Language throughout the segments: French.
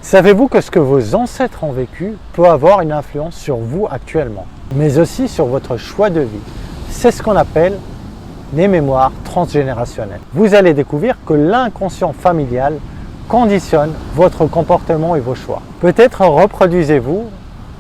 Savez-vous que ce que vos ancêtres ont vécu peut avoir une influence sur vous actuellement, mais aussi sur votre choix de vie? C'est ce qu'on appelle les mémoires transgénérationnelles. Vous allez découvrir que l'inconscient familial conditionne votre comportement et vos choix. Peut-être reproduisez-vous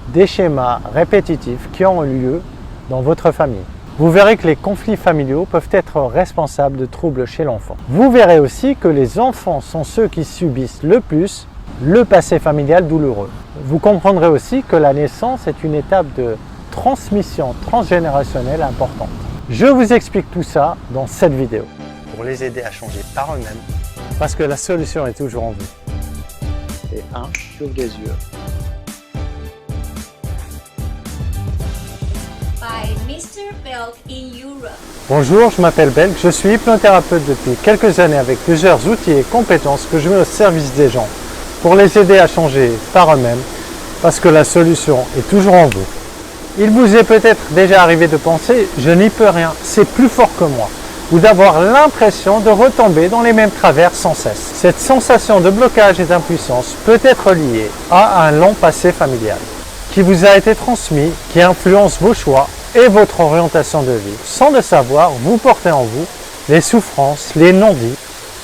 des schémas répétitifs qui ont eu lieu dans votre famille. Vous verrez que les conflits familiaux peuvent être responsables de troubles chez l'enfant. Vous verrez aussi que les enfants sont ceux qui subissent le plus le passé familial douloureux. Vous comprendrez aussi que la naissance est une étape de transmission transgénérationnelle importante. Je vous explique tout ça dans cette vidéo pour les aider à changer par eux-mêmes parce que la solution est toujours en vous. Et j'ouvre les yeux. By Mr. Belk in Europe. Bonjour, je m'appelle Belk, je suis hypnothérapeute depuis quelques années avec plusieurs outils et compétences que je mets au service des gens pour les aider à changer par eux-mêmes parce que la solution est toujours en vous. Il vous est peut-être déjà arrivé de penser « je n'y peux rien, c'est plus fort que moi » ou d'avoir l'impression de retomber dans les mêmes travers sans cesse. Cette sensation de blocage et d'impuissance peut être liée à un long passé familial qui vous a été transmis, qui influence vos choix et votre orientation de vie. Sans le savoir, vous portez en vous les souffrances, les non-dits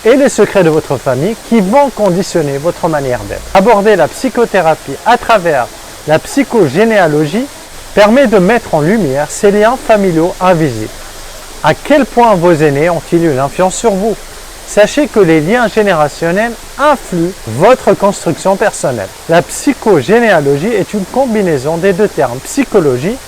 et les secrets de votre famille qui vont conditionner votre manière d'être. Aborder la psychothérapie à travers la psychogénéalogie permet de mettre en lumière ces liens familiaux invisibles. À quel point vos aînés ont-ils une influence sur vous? Sachez que les liens générationnels influent votre construction personnelle. La psychogénéalogie est une combinaison des deux termes psychologie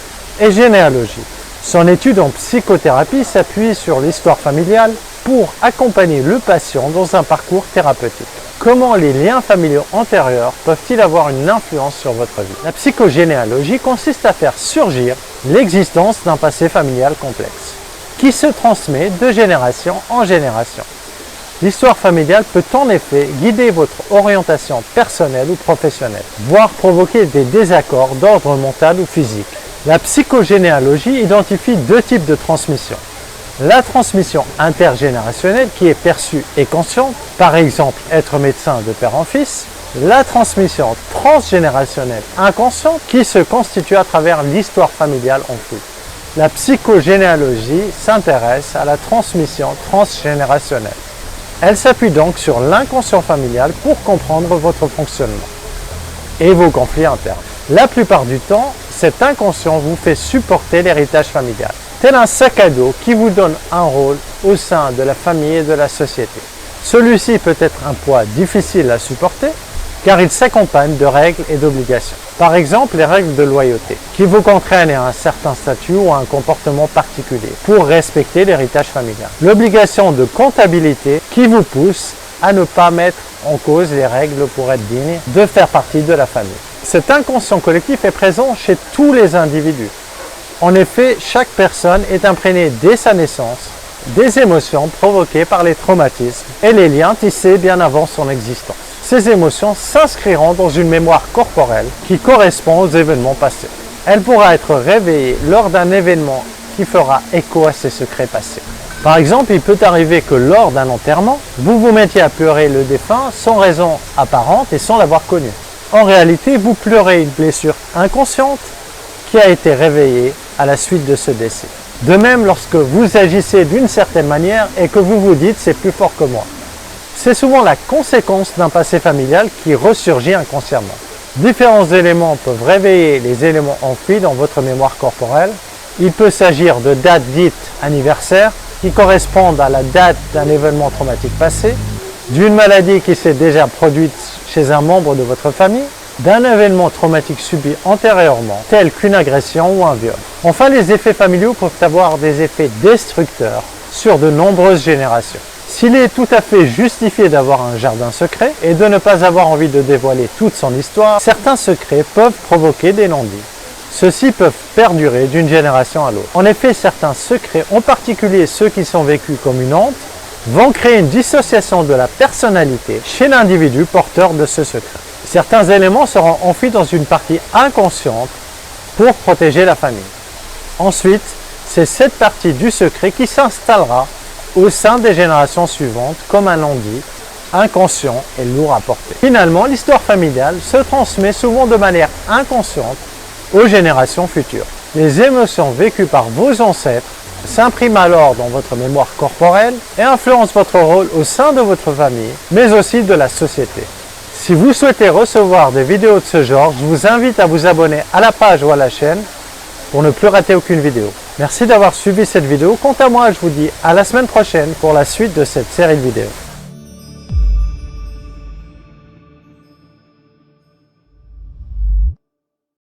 et généalogie. Son étude en psychothérapie s'appuie sur l'histoire familiale pour accompagner le patient dans un parcours thérapeutique. Comment les liens familiaux antérieurs peuvent-ils avoir une influence sur votre vie? La psychogénéalogie consiste à faire surgir l'existence d'un passé familial complexe, qui se transmet de génération en génération. L'histoire familiale peut en effet guider votre orientation personnelle ou professionnelle, voire provoquer des désaccords d'ordre mental ou physique. La psychogénéalogie identifie deux types de transmission. La transmission intergénérationnelle qui est perçue et consciente, par exemple être médecin de père en fils. La transmission transgénérationnelle inconsciente qui se constitue à travers l'histoire familiale enfouie. La psychogénéalogie s'intéresse à la transmission transgénérationnelle. Elle s'appuie donc sur l'inconscient familial pour comprendre votre fonctionnement et vos conflits internes. La plupart du temps, cet inconscient vous fait supporter l'héritage familial, tel un sac à dos qui vous donne un rôle au sein de la famille et de la société. Celui-ci peut être un poids difficile à supporter car il s'accompagne de règles et d'obligations. Par exemple, les règles de loyauté qui vous contraignent à un certain statut ou à un comportement particulier pour respecter l'héritage familial. L'obligation de comptabilité qui vous pousse à ne pas mettre en cause les règles pour être digne de faire partie de la famille. Cet inconscient collectif est présent chez tous les individus. En effet, chaque personne est imprégnée dès sa naissance des émotions provoquées par les traumatismes et les liens tissés bien avant son existence. Ces émotions s'inscriront dans une mémoire corporelle qui correspond aux événements passés. Elle pourra être réveillée lors d'un événement qui fera écho à ces secrets passés. Par exemple, il peut arriver que lors d'un enterrement, vous vous mettiez à pleurer le défunt sans raison apparente et sans l'avoir connu. En réalité, vous pleurez une blessure inconsciente qui a été réveillée à la suite de ce décès. De même, lorsque vous agissez d'une certaine manière et que vous vous dites « c'est plus fort que moi », c'est souvent la conséquence d'un passé familial qui ressurgit inconsciemment. Différents éléments peuvent réveiller les éléments enfouis dans votre mémoire corporelle. Il peut s'agir de dates dites anniversaires qui correspondent à la date d'un événement traumatique passé, d'une maladie qui s'est déjà produite chez un membre de votre famille, d'un événement traumatique subi antérieurement, tel qu'une agression ou un viol. Enfin, les effets familiaux peuvent avoir des effets destructeurs sur de nombreuses générations. S'il est tout à fait justifié d'avoir un jardin secret et de ne pas avoir envie de dévoiler toute son histoire, certains secrets peuvent provoquer des non-dits. Ceux-ci peuvent perdurer d'une génération à l'autre. En effet, certains secrets, en particulier ceux qui sont vécus comme une honte, vont créer une dissociation de la personnalité chez l'individu porteur de ce secret. Certains éléments seront enfouis dans une partie inconsciente pour protéger la famille. Ensuite, c'est cette partie du secret qui s'installera au sein des générations suivantes comme un non-dit inconscient et lourd à porter. Finalement, l'histoire familiale se transmet souvent de manière inconsciente aux générations futures. Les émotions vécues par vos ancêtres s'impriment alors dans votre mémoire corporelle et influencent votre rôle au sein de votre famille, mais aussi de la société. Si vous souhaitez recevoir des vidéos de ce genre, je vous invite à vous abonner à la page ou à la chaîne pour ne plus rater aucune vidéo. Merci d'avoir suivi cette vidéo. Quant à moi, je vous dis à la semaine prochaine pour la suite de cette série de vidéos.